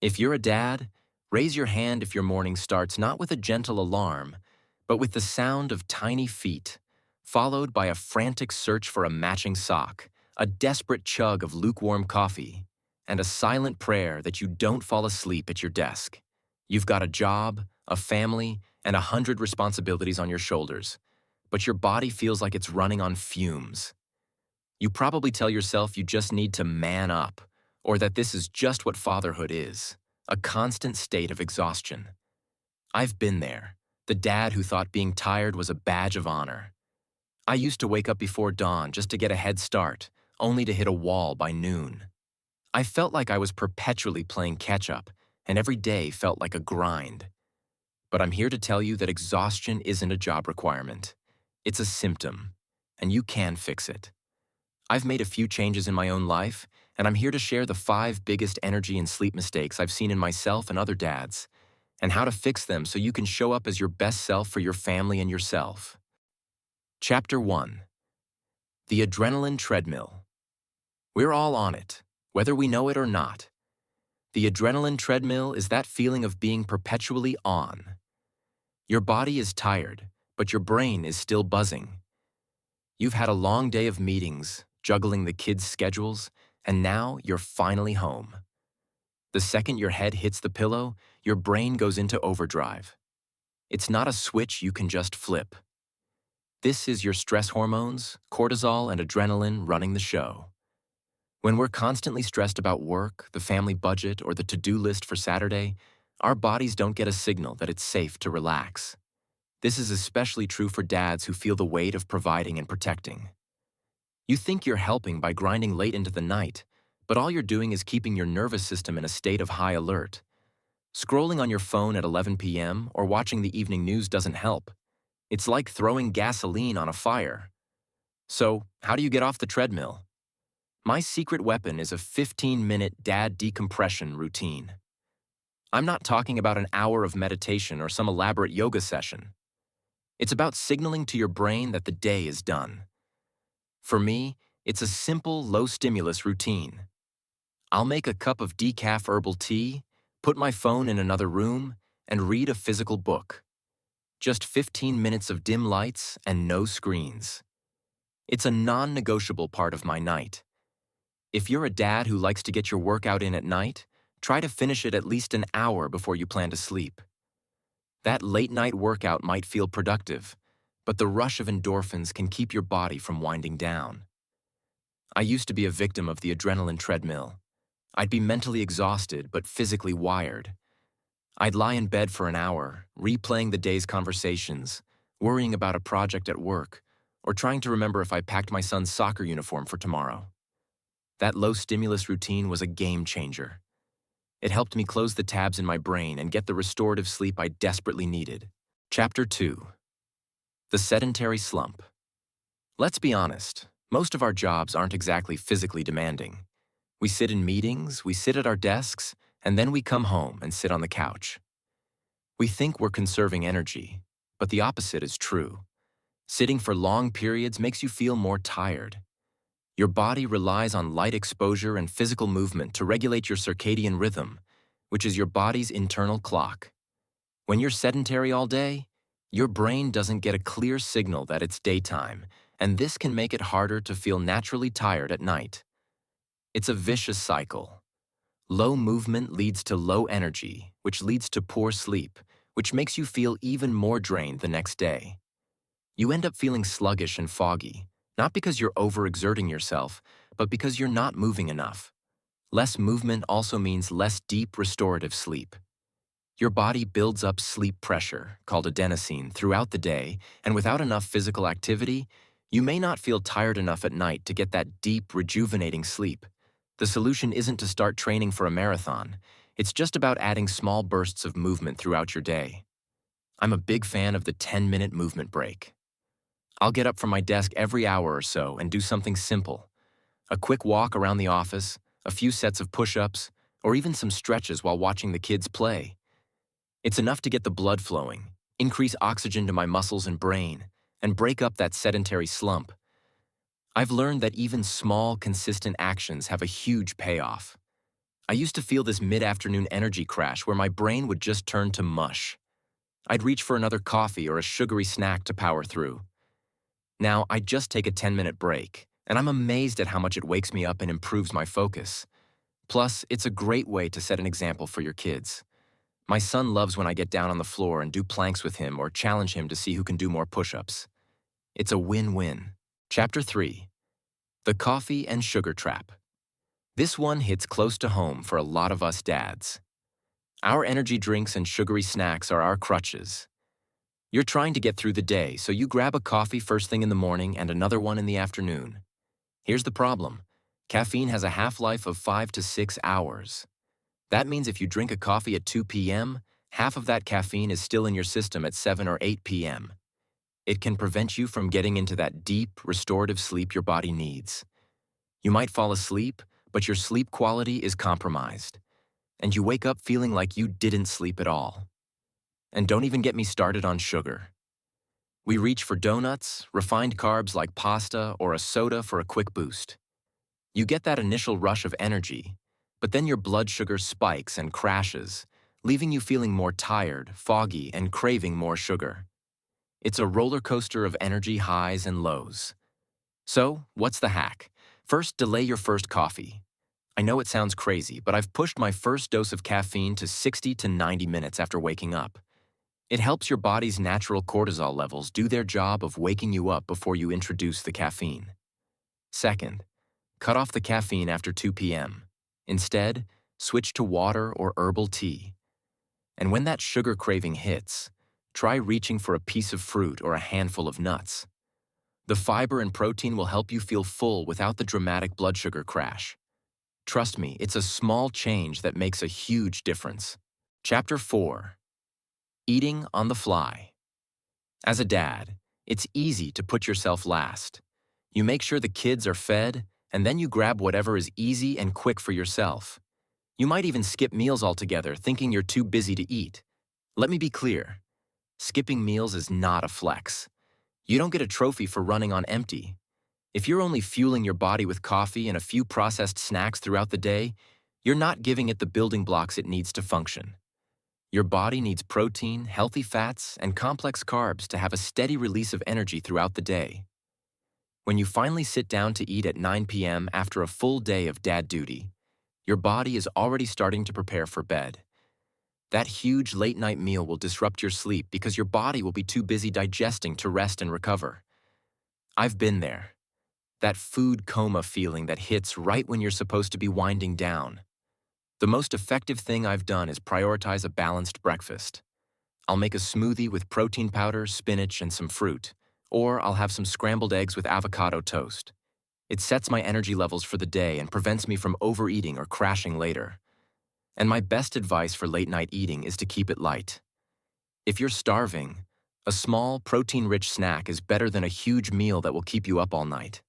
If you're a dad, raise your hand if your morning starts not with a gentle alarm, but with the sound of tiny feet, followed by a frantic search for a matching sock, a desperate chug of lukewarm coffee, and a silent prayer that you don't fall asleep at your desk. You've got a job, a family, and 100 responsibilities on your shoulders, but your body feels like it's running on fumes. You probably tell yourself you just need to man up, or that this is just what fatherhood is, a constant state of exhaustion. I've been there, the dad who thought being tired was a badge of honor. I used to wake up before dawn just to get a head start, only to hit a wall by noon. I felt like I was perpetually playing catch-up, and every day felt like a grind. But I'm here to tell you that exhaustion isn't a job requirement. It's a symptom, and you can fix it. I've made a few changes in my own life, and I'm here to share the 5 biggest energy and sleep mistakes I've seen in myself and other dads, and how to fix them so you can show up as your best self for your family and yourself. Chapter 1. The Adrenaline Treadmill. We're all on it, whether we know it or not. The adrenaline treadmill is that feeling of being perpetually on. Your body is tired, but your brain is still buzzing. You've had a long day of meetings, juggling the kids' schedules, and now you're finally home. The second your head hits the pillow, your brain goes into overdrive. It's not a switch you can just flip. This is your stress hormones, cortisol and adrenaline running the show. When we're constantly stressed about work, the family budget, or the to-do list for Saturday, our bodies don't get a signal that it's safe to relax. This is especially true for dads who feel the weight of providing and protecting. You think you're helping by grinding late into the night, but all you're doing is keeping your nervous system in a state of high alert. Scrolling on your phone at 11 p.m. or watching the evening news doesn't help. It's like throwing gasoline on a fire. So, how do you get off the treadmill? My secret weapon is a 15-minute dad decompression routine. I'm not talking about an hour of meditation or some elaborate yoga session. It's about signaling to your brain that the day is done. For me, it's a simple, low-stimulus routine. I'll make a cup of decaf herbal tea, put my phone in another room, and read a physical book. Just 15 minutes of dim lights and no screens. It's a non-negotiable part of my night. If you're a dad who likes to get your workout in at night, try to finish it at least an hour before you plan to sleep. That late-night workout might feel productive, but the rush of endorphins can keep your body from winding down. I used to be a victim of the adrenaline treadmill. I'd be mentally exhausted but physically wired. I'd lie in bed for an hour, replaying the day's conversations, worrying about a project at work, or trying to remember if I packed my son's soccer uniform for tomorrow. That low-stimulus routine was a game changer. It helped me close the tabs in my brain and get the restorative sleep I desperately needed. Chapter 2. The Sedentary Slump. Let's be honest, most of our jobs aren't exactly physically demanding. We sit in meetings, we sit at our desks, and then we come home and sit on the couch. We think we're conserving energy, but the opposite is true. Sitting for long periods makes you feel more tired. Your body relies on light exposure and physical movement to regulate your circadian rhythm, which is your body's internal clock. When you're sedentary all day, your brain doesn't get a clear signal that it's daytime, and this can make it harder to feel naturally tired at night. It's a vicious cycle. Low movement leads to low energy, which leads to poor sleep, which makes you feel even more drained the next day. You end up feeling sluggish and foggy, not because you're overexerting yourself, but because you're not moving enough. Less movement also means less deep restorative sleep. Your body builds up sleep pressure, called adenosine, throughout the day, and without enough physical activity, you may not feel tired enough at night to get that deep, rejuvenating sleep. The solution isn't to start training for a marathon. It's just about adding small bursts of movement throughout your day. I'm a big fan of the 10-minute movement break. I'll get up from my desk every hour or so and do something simple. A quick walk around the office, a few sets of push-ups, or even some stretches while watching the kids play. It's enough to get the blood flowing, increase oxygen to my muscles and brain, and break up that sedentary slump. I've learned that even small, consistent actions have a huge payoff. I used to feel this mid-afternoon energy crash where my brain would just turn to mush. I'd reach for another coffee or a sugary snack to power through. Now, I just take a 10-minute break, and I'm amazed at how much it wakes me up and improves my focus. Plus, it's a great way to set an example for your kids. My son loves when I get down on the floor and do planks with him or challenge him to see who can do more push-ups. It's a win-win. Chapter 3. The Coffee and Sugar Trap. This one hits close to home for a lot of us dads. Our energy drinks and sugary snacks are our crutches. You're trying to get through the day, so you grab a coffee first thing in the morning and another one in the afternoon. Here's the problem. Caffeine has a half-life of 5 to 6 hours. That means if you drink a coffee at 2 p.m., half of that caffeine is still in your system at 7 or 8 p.m. It can prevent you from getting into that deep, restorative sleep your body needs. You might fall asleep, but your sleep quality is compromised, and you wake up feeling like you didn't sleep at all. And don't even get me started on sugar. We reach for donuts, refined carbs like pasta, or a soda for a quick boost. You get that initial rush of energy, but then your blood sugar spikes and crashes, leaving you feeling more tired, foggy, and craving more sugar. It's a roller coaster of energy highs and lows. So, what's the hack? First, delay your first coffee. I know it sounds crazy, but I've pushed my first dose of caffeine to 60 to 90 minutes after waking up. It helps your body's natural cortisol levels do their job of waking you up before you introduce the caffeine. Second, cut off the caffeine after 2 p.m. Instead, switch to water or herbal tea. And when that sugar craving hits, try reaching for a piece of fruit or a handful of nuts. The fiber and protein will help you feel full without the dramatic blood sugar crash. Trust me, it's a small change that makes a huge difference. Chapter 4. Eating on the fly. As a dad, it's easy to put yourself last. You make sure the kids are fed, and then you grab whatever is easy and quick for yourself. You might even skip meals altogether, thinking you're too busy to eat. Let me be clear. Skipping meals is not a flex. You don't get a trophy for running on empty. If you're only fueling your body with coffee and a few processed snacks throughout the day, you're not giving it the building blocks it needs to function. Your body needs protein, healthy fats, and complex carbs to have a steady release of energy throughout the day. When you finally sit down to eat at 9 p.m. after a full day of dad duty, your body is already starting to prepare for bed. That huge late-night meal will disrupt your sleep because your body will be too busy digesting to rest and recover. I've been there. That food coma feeling that hits right when you're supposed to be winding down. The most effective thing I've done is prioritize a balanced breakfast. I'll make a smoothie with protein powder, spinach, and some fruit, or I'll have some scrambled eggs with avocado toast. It sets my energy levels for the day and prevents me from overeating or crashing later. And my best advice for late-night eating is to keep it light. If you're starving, a small, protein-rich snack is better than a huge meal that will keep you up all night.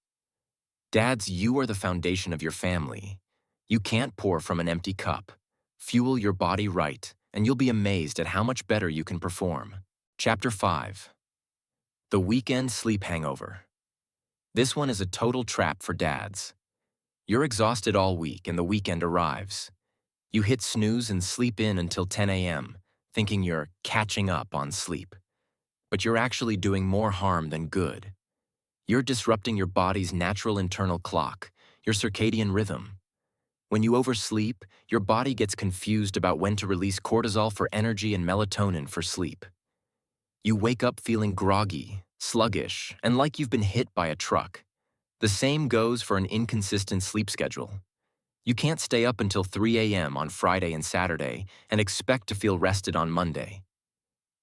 Dads, you are the foundation of your family. You can't pour from an empty cup. Fuel your body right, and you'll be amazed at how much better you can perform. Chapter 5. The Weekend Sleep Hangover. This one is a total trap for dads. You're exhausted all week and the weekend arrives. You hit snooze and sleep in until 10 a.m., thinking you're catching up on sleep. But you're actually doing more harm than good. You're disrupting your body's natural internal clock, your circadian rhythm. When you oversleep, your body gets confused about when to release cortisol for energy and melatonin for sleep. You wake up feeling groggy, sluggish, and like you've been hit by a truck. The same goes for an inconsistent sleep schedule. You can't stay up until 3 a.m. on Friday and Saturday and expect to feel rested on Monday.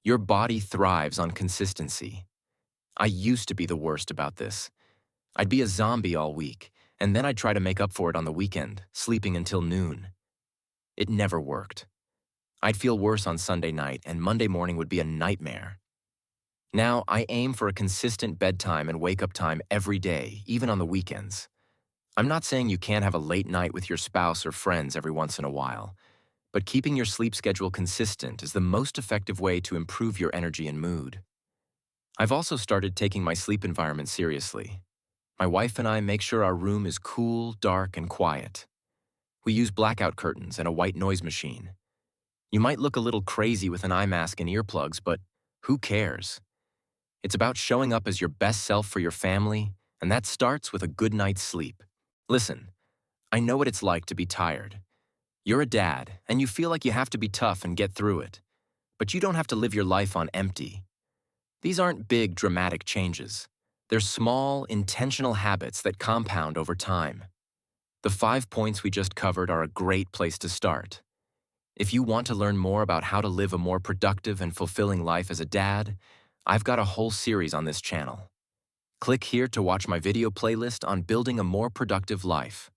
Your body thrives on consistency. I used to be the worst about this. I'd be a zombie all week, and then I'd try to make up for it on the weekend, sleeping until noon. It never worked. I'd feel worse on Sunday night, and Monday morning would be a nightmare. Now, I aim for a consistent bedtime and wake-up time every day, even on the weekends. I'm not saying you can't have a late night with your spouse or friends every once in a while, but keeping your sleep schedule consistent is the most effective way to improve your energy and mood. I've also started taking my sleep environment seriously. My wife and I make sure our room is cool, dark, and quiet. We use blackout curtains and a white noise machine. You might look a little crazy with an eye mask and earplugs, but who cares? It's about showing up as your best self for your family, and that starts with a good night's sleep. Listen, I know what it's like to be tired. You're a dad, and you feel like you have to be tough and get through it. But you don't have to live your life on empty. These aren't big, dramatic changes. They're small, intentional habits that compound over time. The 5 points we just covered are a great place to start. If you want to learn more about how to live a more productive and fulfilling life as a dad, I've got a whole series on this channel. Click here to watch my video playlist on building a more productive life.